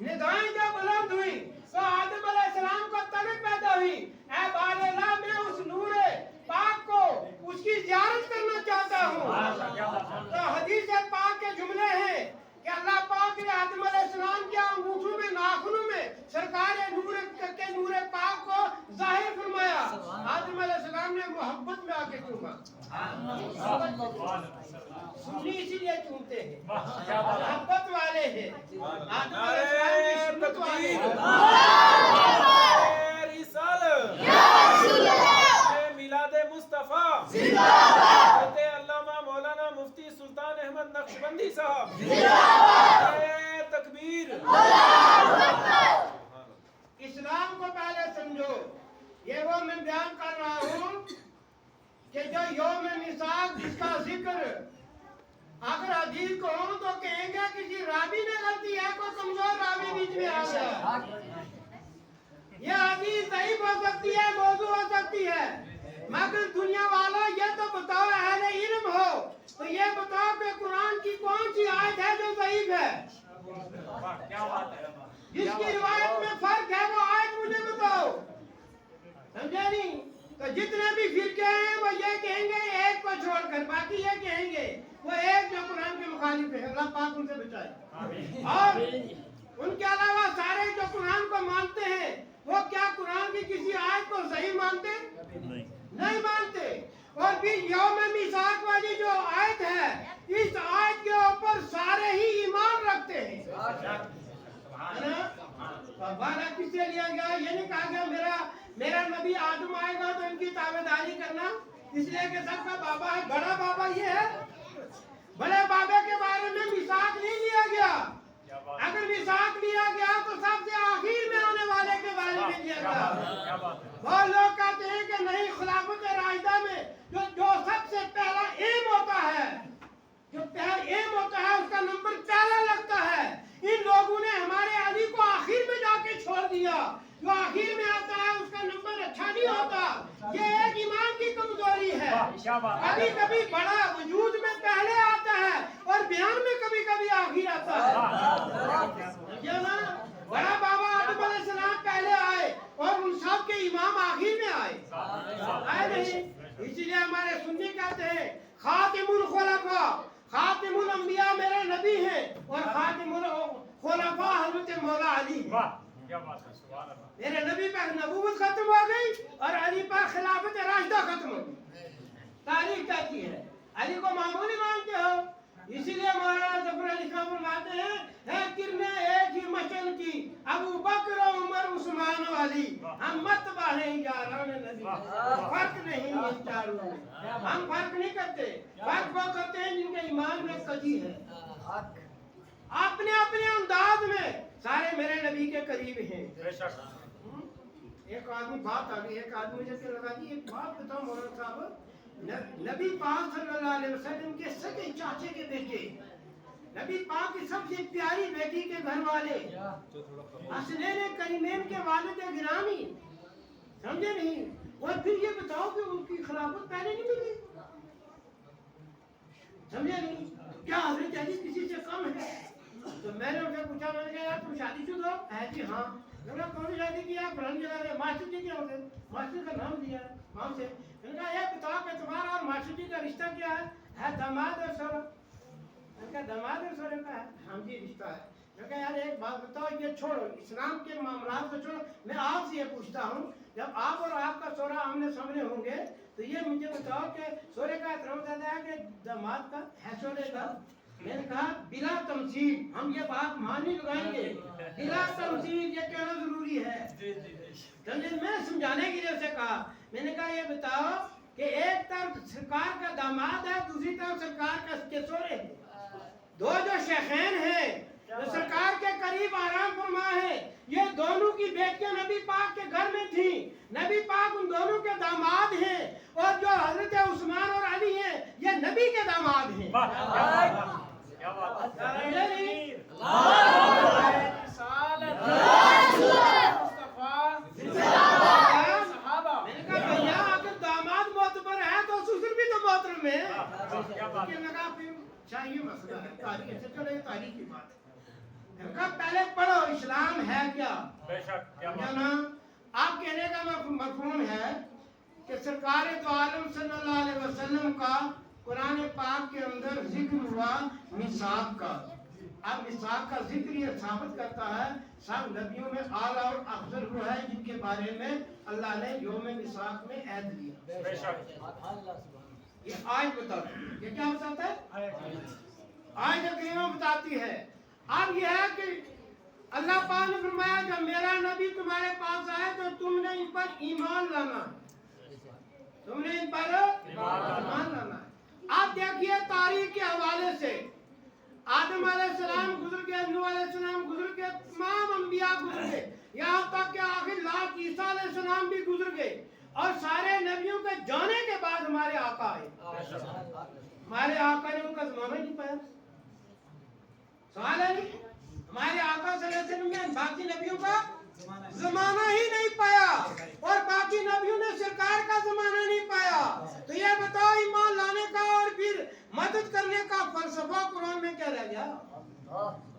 निगाहें जब बुलंद हुई तो आदम अलैहिस्सलाम को तलब पैदा हुई, ऐ बालल्लाह मैं उस नूर पाक को उसकी ज़ियारत करना चाहता हूँ। तो हदीस पाक के जुमले हैं कि अल्लाह पाक ने आदम अलैहिस्सलाम के अंगूठों में, नाखूनों में सरकार नूर पाक को जाहिर फरमाया। आदम अलैहिस्सलाम ने मोहब्बत में आके चूमा। सुन्नी इसीलिए चूमते हैं, मोहब्बत वाले हैं। आदम अलैहिस्सलाम की सुन्नत वाले नक्शबंदी साहब तकबीर। इस्लाम को पहले समझो। ये वो मैं बयान कर रहा हूँ कि जो यौम मिसाक जिसका जिक्र अगर हदीस को हो तो कहेंगे किसी रावी ने गलती है, कोई कमजोर रावी बीच में आ गया। ये हदीस सही हो सकती है, मौजू हो सकती है, मगर दुनिया वालों ये तो बताओ, अहले इल्म हो तो ये बताओ कि कुरान की कौन सी आयत है जो ज़ईफ है? जिसकी रिवायत में फर्क है वो आयत मुझे बताओ। समझे नहीं? तो जितने भी फिरके हैं वो ये कहेंगे एक को छोड़कर, बाकी ये कहेंगे वो एक जो कुरान के मुखालिफ है। अल्लाह पाक उनसे बचाए। और उनके अलावा सारे जो कुरान को मानते हैं वो क्या कुरान की किसी आयत को सही मानते? नहीं मानते। और फिर यौम मिसाक वाली जो आयत है, इस आयत के ऊपर सारे ही ईमान रखते हैं। वादा किससे लिया गया? ये नहीं कहा गया मेरा नबी आदम आएगा तो इनकी ताबेदारी करना, इसलिए कि सबका बाबा है, बड़ा बाबा ये है। बड़े बाबे के बारे में मिसाक नहीं लिया गया। अगर मिसाक लिया गया तो सबसे आखिर में आने वाले के बारे में लिया गया। वो लोग कहते हैं कि नहीं, खिलाफत राशिदा में जो सबसे पहला एम होता है, जो पहला एम होता है उसका नंबर पहला लगता है। इन लोगों ने हमारे अली को आखिर में जाके छोड़ दिया। जो आखिर में आता है उसका नंबर अच्छा नहीं होता। ये एक ईमान की कमजोरी है। कभी कभी बड़ा वजूद में पहले आता है और बयान में कभी कभी आखिर आता है ना। बड़ा बाबा आदम अलैहिस्सलाम पहले आए और उन सब के इमाम आखिर में आए नहीं। इसलिए हमारे सुन्नी कहते हैं खातिमुल खुलफा, खातिमुल अंबिया मेरे नबी हैं और खातिमुल खुलफा हजरत मौला अली। क्या बात है, सुभान अल्लाह। मेरे नबी पर नबूवत खत्म हो गई और अली पर खिलाफत राशिदा खत्म हो गई। तारीख कहती है अली को मामूली मानते हो। इसीलिए मौलाना जफर अली खान फरमाते हैं किरने एक ही मशल की, अबू बकर उमर उस्मान अली, हम मत बाहे यारान नबी। फर्क नहीं इन चारों में, हम फर्क नहीं करते। फर्क वो करते हैं जिनके ईमान में कजी है। अपने अपने अंदाज में सारे मेरे नबी के करीब हैं। एक आदमी बात आ गई, एक आदमी मुझे लगा कि एक बात बताओ मौलाना साहब, नबी पाक सल्लल्लाहु अलैहि वसल्लम के सगे चाचे के बेटे, नबी पाक की सबसे प्यारी बेटी के घर वाले, हसनैन करीमैन के वालिद गिरामी, समझे नहीं? और फिर ये बताओ कि उनकी खिलाफत पहले नहीं मिली, समझे नहीं? क्या हजरत अली किसी से कम है? तो मैंने उनसे पूछा, मैंने कहा यार तुम शादीशुदा हो? है जी हाँ। मैंने कहा कौन सी शादी किया? फलानी जगह है। मास्टर जी क्या होते हैं? मास्टर का नाम दिया माम से। मैंने कहा यार बताओ कि तुम्हारा और मास्टर जी का रिश्ता क्या है? दामाद और सोरा। मैंने कहा दामाद और सोरे का है? हाँ जी रिश्ता है। मैंने कहा यार एक बात बताओ, ये छोड़ो इस्लाम के मामला को छोड़ो, मैं आपसे ये पूछता हूँ, जब आप और आपका सोरा आमने सामने होंगे तो ये मुझे बताओ कि सोरे का एहतराम ज्यादा है कि दामाद का है सोरे का? मैंने कहा बिला तमसील हम ये बात मान नहीं लगाएंगे, बिला तमसील ये कहना जरूरी है। मैं समझाने के लिए उसे कहा, मैंने कहा ये बताओ कि एक तरफ सरकार का दामाद है, दूसरी तरफ सरकार का ससुर है, दो जो शेखैन हैं जो सरकार के करीब आराम फरमा है, ये दोनों की बेटियां नबी पाक के घर में थी। नबी पाक उन दोनों के दामाद हैं और जो हजरत उस्मान और अली हैं ये नबी के दामाद हैं। दामाद मोहतबर है तो ससुर भी तो मोहतरम है। चाहिए मसला है तारीख से, चलो ये तारीख की बात है। کہا پہلے پڑھو اسلام ہے کیا؟ بے شک کیا بات نا آپ کہنے کا مفہوم ہے کہ سرکار تو عالم صلی اللہ علیہ وسلم کا قرآن پاک کے اندر ذکر ہوا میثاق کا. اب میثاق کا ذکر یہ ثابت کرتا ہے سب نبیوں میں اعلیٰ اور افضل وہ ہے جن کے بارے میں اللہ نے یوم میثاق میں عہد لیا. بے شک یہ آیت بتاتی ہے. یہ کیا بتاتا ہے؟ آیت کریمہ بتاتی ہے. اب یہ ہے کہ اللہ پاک نے فرمایا جب میرا نبی تمہارے پاس آئے تو تم نے ان پر ایمان لانا ہے. تم نے ان پر ایمان لانا ہے. آپ دیکھیے تاریخ کے حوالے سے آدم علیہ السلام گزر گئے, نوح علیہ السلام گزر گئے, تمام انبیاء گزر گئے, یہاں تک کہ آخر لاکھ عیسیٰ علیہ السلام بھی گزر گئے, اور سارے نبیوں کے جانے کے بعد ہمارے آقا آئے. ہمارے آقا نے ان کا زمانہ نہیں پایا. سوال ہے نہیں, ہمارے آقا صلی اللہ علیہ وسلم نے باقی نبیوں کا زمانہ ہی نہیں پایا, اور باقی نبیوں نے سرکار کا زمانہ نہیں پایا. تو یہ بتاؤ ایمان لانے کا اور پھر مدد کرنے کا فلسفہ قرآن میں کیا رہ گیا؟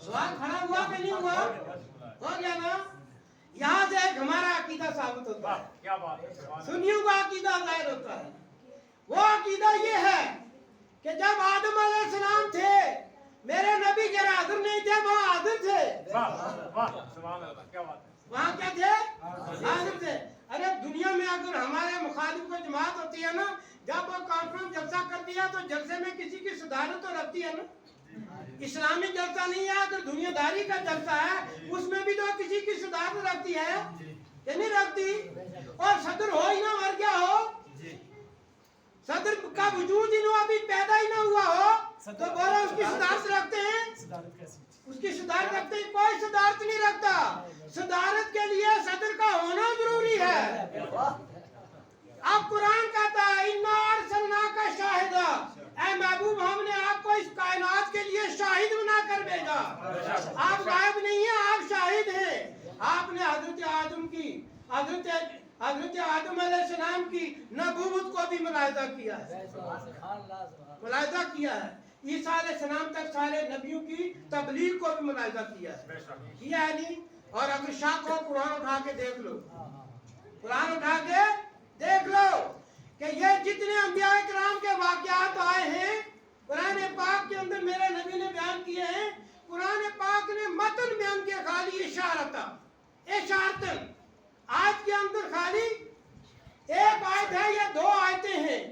سوال کھڑا ہوا کہ نہیں ہوا؟ ہو گیا نا. یہاں سے ایک ہمارا عقیدہ ثابت ہوتا ہے, کیا بات ہے. سنیوں کا عقیدہ ظاہر ہوتا ہے. وہ عقیدہ یہ ہے کہ جب آدم علیہ السلام تھے میرے نبی ذرا حاضر نہیں تھے, وہ حاضر تھے. کیا بات ہے. وہاں کیا تھے؟ حاضر تھے. ارے دنیا میں اگر ہمارے مخالف کو جماعت ہوتی ہے نا, جب وہ کانفرنس جلسہ کرتی ہے تو جلسے میں کسی کی صدارت تو رکھتی ہے نا. اسلامی جلسہ نہیں ہے, اگر دنیا داری کا جلسہ ہے اس میں بھی تو کسی کی صدارت رکھتی ہے کہ نہیں رکھتی. اور صدر ہو ہی نہ مر گیا ہو, صدر کا وجود ہی نہ ابھی پیدا ہی نہ ہوا ہو, تو بولا اس کی صدارت رکھتے ہیں. اس کی صدارت رکھتے ہیں, کوئی صدارت نہیں رکھتا. صدارت کے لیے صدر کا ہونا ضروری ہے. اب قرآن کہتا ہے اِنَّا أَرْسَلْنَاكَ شَاهِدًا, اے محبوب ہم نے آپ کو اس کائنات کے لیے شاہد بنا کر بھیجا. آپ غائب نہیں ہیں, آپ شاہد ہیں. آپ نے حضرت آدم کی حضرت آدم علیہ السلام کی نبوت کو بھی ملاحظہ کیا ہے, ملاحظہ کیا ہے. عیسیٰ علیہ السلام تک سارے نبیوں کی تبلیغ کو بھی ملاحظہ کیا ہے. کیا ہے نہیں. اور اگر شک ہو قرآن اٹھا کے دیکھ لو, قرآن اٹھا کے دیکھ لو کہ یہ جتنے انبیاء کرام کے واقعات آئے ہیں قرآن پاک کے اندر میرے نبی نے بیان کیے ہیں. قرآن پاک نے متن بیان کیا خالی اشارتن. آیت کے اندر خالی ایک آیت ہے یا دو آیتیں ہیں,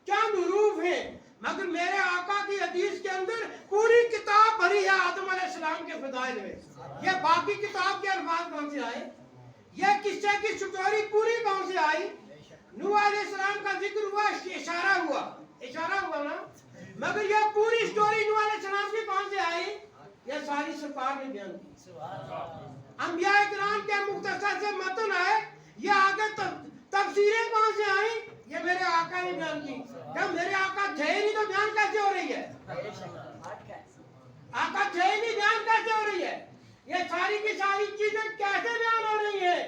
چند حروف ہیں, مگر میرے آقا کی حدیث کے اندر پوری کتاب بھری ہے آدم علیہ السلام کے فضائل میں. یہ باقی کتاب کے الفاظ کون سے آئے؟ یہ قصے کی سٹوری پوری کون سے آئی؟ نوح علیہ السلام کا ذکر ہوا, اشارہ ہوا نا, مگر یہ پوری سٹوری نوح علیہ السلام کی کون سے آئی؟ یہ ساری سرکار نے بیان کی. انبیاء کرام کے مختصر سے متن آئے, یہ آگے تفسیریں کون سے آئیں؟ یہ میرے آقا نے بیان کی. جب میرے آقا تھے نہیں تو بیان کیسے ہو رہی ہے؟ آقا تھے نہیں, بیان کیسے ہو رہی ہے؟ یہ ساری کی ساری چیزیں کیسے بیان ہو رہی ہیں؟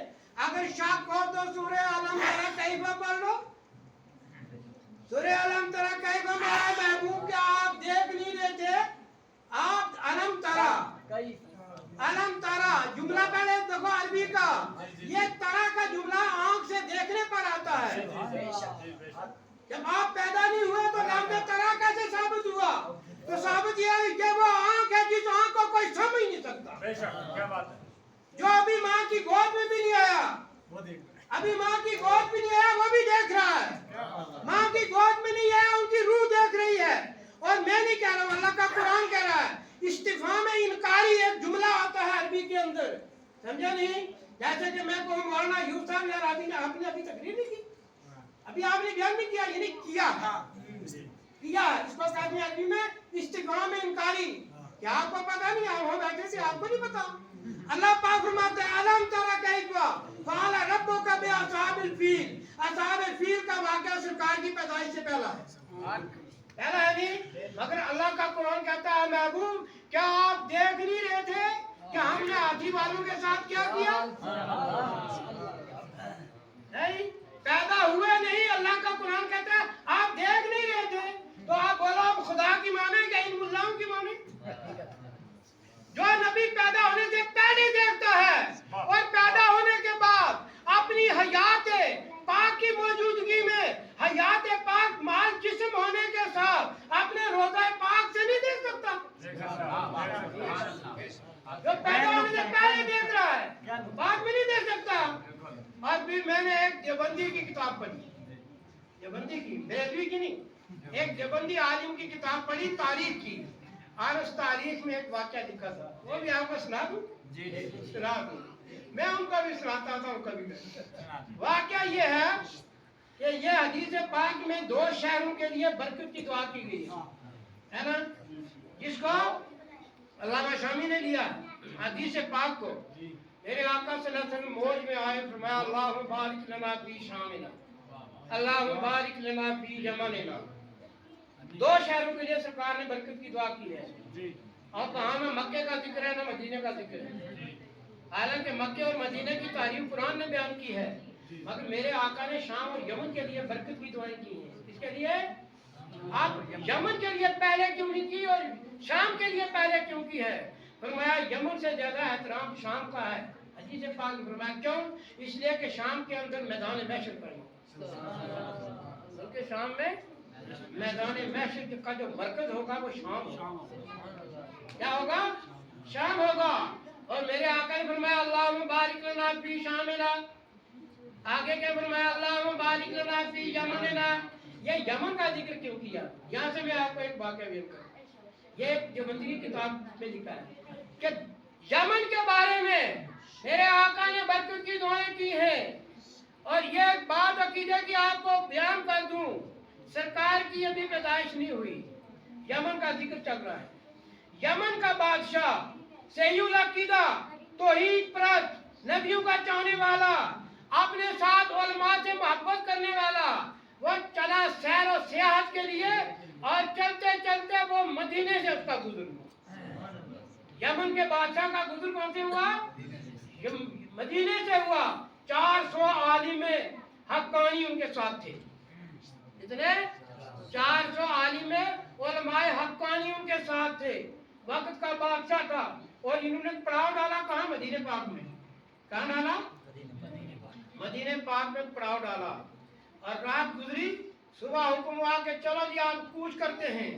اگر شک ہو تو سورہ علم ترى کیف پڑھ لو. سورہ علم ترى کیف ہمارا محبوب کہ آپ دیکھ نہیں رہے تھے. آپ علم ترى جملہ پہلے دیکھو عربی کا, یہ ترا کا جملہ آنکھ سے دیکھنے پر آتا ہے. جب آپ پیدا نہیں ہوئے تو لفظ ترا کیسے ثابت ہوا؟ تو ثابت یہ ہے کہ وہ آنکھ ہے جس آنکھ کو کوئی سمجھ نہیں سکتا. بے شک کیا بات ہے. جو ابھی ماں کی گود میں بھی نہیں آیا, ابھی ماں کی گود بھی نہیں آیا, وہ بھی دیکھ رہا ہے. ماں کی گود میں نہیں آیا, ان کی روح دیکھ رہی ہے. اور میں نہیں کہہ رہا ہوں, اللہ کا قرآن کہہ رہا ہے. استفہام انکاری ایک جملہ آتا ہے عربی کے اندر, سمجھا نہیں؟ جیسے کہ میں کہوں مولانا یوسف صاحب یا راضی نے آپ نے ابھی تقریر نہیں کی, ابھی آپ نے بیان نہیں کیا, یعنی کیا اس کو کہتے ہیں عربی میں استفہام انکاری. کیا آپ کو پتا نہیں؟ آپ ہو بیٹھے سے آپ کو نہیں پتا. اللہ پاک فرماتے ہیں علم ترى کیف فعل ربک باصحاب الفیل. اصحاب الفیل کا واقعہ سرکار کی پیدائش سے پہلا ہے, پہلا ہے نہیں. مگر اللہ کا قرآن کہتا ہے محبوب کیا آپ دیکھ نہیں رہے تھے کہ ہم نے ہاتھی والوں کے ساتھ کیا کیا؟ نہیں, پیدا ہوئے نہیں. اللہ کا قرآن کہتا ہے آپ دیکھ نہیں رہے تھے. تو آپ بولو اب خدا کی مانے کہ ان ملاؤں کی مانے؟ جو نبی پیدا ہونے سے बात में नहीं दे सकता। और फिर मैंने एक देवबंदी की किताब पढ़ी, देवबंदी की, बेलवी की नहीं, एक देवबंदी आलिम की किताब पढ़ी तारीख की, और उस तारीख में एक वाक्य लिखा था, वो भी आपको सुना दूं? सुना दूं। मैं उनको भी सुनाता था कभी कभी। वाक्य ये है कि ये हदीस पाक में 2 शहरों के लिए बरकत की दुआ की गई है ना, जिसको अल्लामा शामी ने लिया हदीस पाक को। मेरे आका सल्लल्लाहु अलैहि वसल्लम मौज में आए, फरमाया अल्लाह बारिक लना फी शामिना, अल्लाह बारिक लना फी यमनिना। 2 शहरों के लिए सरकार ने बरकत की दुआ की है। और कहाँ ना मक्के का जिक्र है ना मदीने का जिक्र है। हालांकि मक्के और मदीने की तारीफ कुरान ने बयान की है, मगर मेरे आका ने शाम और यमन के लिए बरकत की दुआएं की हैं। इसके लिए आप यमन के लिए पहले क्यों नहीं की और शाम के लिए पहले क्यों की है? फरमाया यमन से ज्यादा एहतराम शाम का है। हदीस पाक में फरमाया क्यों? इसलिए कि शाम के अंदर मैदान महशर पड़ेगा, बल्कि शाम में मैदान महशर का जो मरकज होगा वो शाम होगा। क्या होगा? शाम होगा। और मेरे आका ने फरमाया अल्लाह बारिक लना फी शामिना, आगे क्या फरमाया अल्लाह बारिक लना फी यमनिना। ये यमन का जिक्र क्यों किया? यहाँ से मैं आपको एक वाक़या बयान करूँ। ये देवबंदी की किताब में लिखा है कि यमन के बारे में मेरे आका ने बरकत की दुआएं की हैं। और ये बात अकीदे की आपको बयान कर दूं, सरकार की अभी पैदाइश नहीं हुई, यमन का जिक्र चल रहा है। यमन का बादशाह सहीउल अकीदा, तौहीद परस्त, नबियों का चाहने वाला, अपने साथ उलमा से मोहब्बत करने वाला, वो चला सैर और सियाहत के लिए, और चलते चलते वो मदीने से उसका गुजर हुआ। यमन के बादशाह का गुजर कौन से हुआ? मदीने से हुआ। 400 आलिम हक्कानी उनके साथ थे। इतने 400 आलिम उलमाए हक्कानी उनके साथ थे। वक्त का बादशाह था और इन्होंने पड़ाव डाला कहाँ? मदीने पाक में। कहाँ डाला? मदीने पाक में पड़ाव डाला। और रात गुजरी, सुबह हुक्म हुआ कि चलो जी आप कूच करते हैं।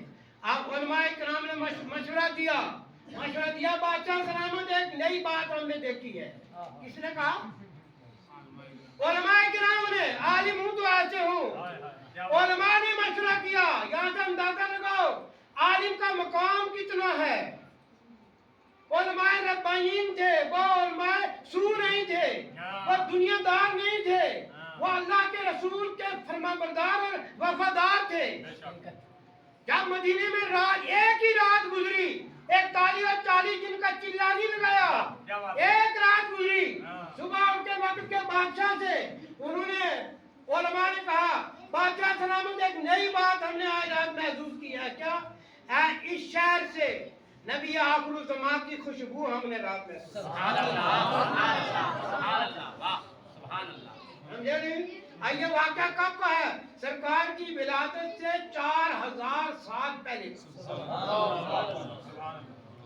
आप उलमाए किराम ने मशवरा दिया बादशाह सलामत, एक नई बात हमने देखी है। किसने कहा? उलमाए किराम ने। आलिम हूँ तो ऐसे हूँ। उलमा ने मशवरा किया। यहाँ से अंदाजा लगाओ आलिम का मकाम कितना है। उलमाए रब्बानीन थे, वो उलमाए सू नहीं थे, वो दुनियादार नहीं थे, वो अल्लाह के रसूल के फरमाबरदार और वफादार थे। जब मदीने में रात, एक ही रात गुजरी, 41 और 40 दिन का चिल्ला नहीं लगाया, एक रात गुजरी। सुबह उनके वक्त के बादशाह से उन्होंने, उलमा ने कहा बादशाह सलामत, एक नई बात हमने आज रात महसूस की है। क्या है? इस शहर से नबी आखिर ज़मान की खुशबू हमने रात में। समझे नहीं? आइए वाक़या कब का है? सरकार की विलादत से 4000 साल पहले,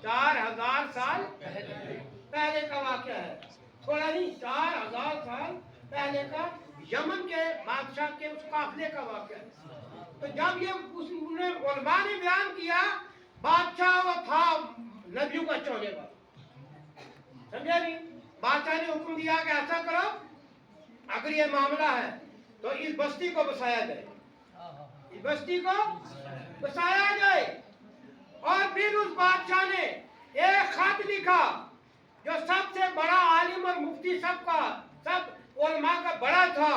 4000 साल पहले का वाक़या है। थोड़ा नहीं, 4000 साल पहले का यमन के बादशाह के उस काफिले का वाक़या है। तो जब ये उसने उलमा ने बयान किया, बादशाह वो था नबियों का चाहने वाला, समझा नहीं? बादशाह ने हुक्म दिया कि ऐसा करो, अगर ये मामला है तो इस बस्ती को बसाया जाए, इस बस्ती को बसाया जाए। और फिर उस बादशाह ने एक खत लिखा, जो सबसे बड़ा आलिम और मुफ्ती सबका, सब उलमा का बड़ा था।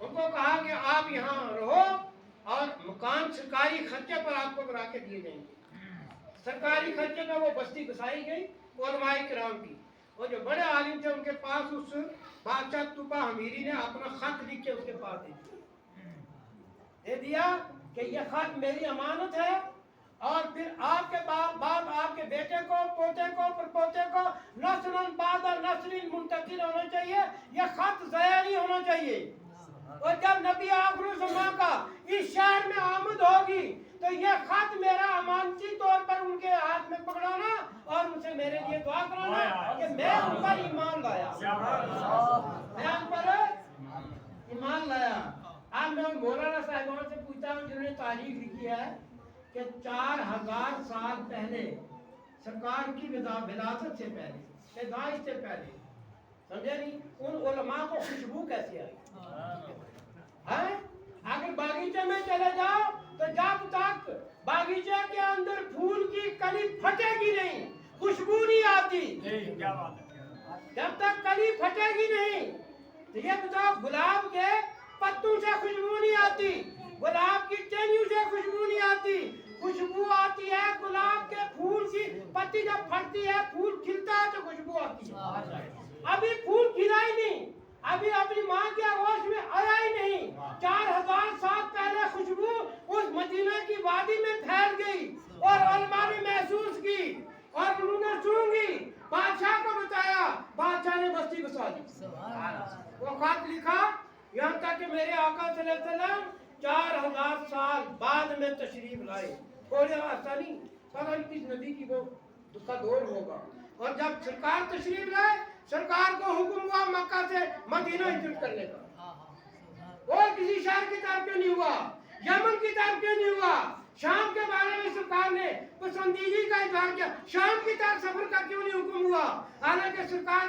उनको कहा कि आप यहाँ रहो और मकान सरकारी खर्चे पर आपको बना के दिए जाएंगे। सरकारी खर्चे में वो बस्ती बसाई गई उलमाए किराम की। और जो बड़े आलिम थे उनके पास उस बादशाह तुपा हमीरी ने अपना खत लिख के उसके पास दे दिया कि ये खत मेरी अमानत है, और फिर आपके बाद आपके बेटे को, पोते को, परपोते को नस्लन बाद नस्लिन मुंतकिल होना चाहिए। ये खत ज़ाया नहीं होना चाहिए। और जब नबी आखिर ज़मान का इस शहर में आमद होगी तो ये खत मेरा अमानती तौर पर उनके हाथ में पकड़ाना और उनसे मेरे लिए दुआ कराना कि मैं उन पर ईमान लाया, मैं उन पर ईमान लाया। आज मैं मौलाना साहिबान से पूछता हूँ जिन्होंने तारीख लिखी है कि 4000 साल पहले सरकार की विलादत से पहले, पैदाइश से पहले سمجھے نہیں؟ ان علماء کو خوشبو کیسے آئی؟ ہیں؟ اگر باغیچے میں چلے جاؤ تو جب تک باغیچے کے اندر پھول کی کلی پھٹے گی نہیں خوشبو نہیں آتی. کیا بات ہے. جب تک کلی پھٹے گی نہیں تو یہ بتاؤ گلاب کے پتوں سے خوشبو نہیں آتی, گلاب کی ٹہنیوں سے خوشبو نہیں آتی, خوشبو آتی ہے گلاب کے پھول کی پتی جب پھٹتی ہے پھول کھلتا ہے تو خوشبو آتی ہے. ابھی پھول کھلا ہی نہیں, ابھی اپنی ماں کے آغوش میں آیا ہی نہیں, 4000 سال پہلے خوشبو اس مدینہ کی وادی میں پھیل گئی اور علماء نے محسوس کی اور انہوں نے سونگی, بادشاہ کو بتایا, بادشاہ نے بستی بسا دی. وہ خط لکھا یہاں تک کہ میرے آقا صلی اللہ علیہ وسلم 4000 سال بعد میں تشریف لائے. تھوڑے عرصہ نہیں, پتہ نہیں کس نبی کی وہ اس کا دور ہوگا. اور جب سرکار تشریف لائے سرکار کو حکم ہوا مکہ سے مدینہ ہجرت کرنے کا. اور کسی شہر کی طرف کیوں نہیں ہوا, یمن کی طرف کیوں نہیں ہوا, شام کے بارے میں سرکار نے پسندیدگی کا اظہار کیا, شام کی طرف سفر کا کیوں نہیں حکم ہوا, حالانکہ سرکار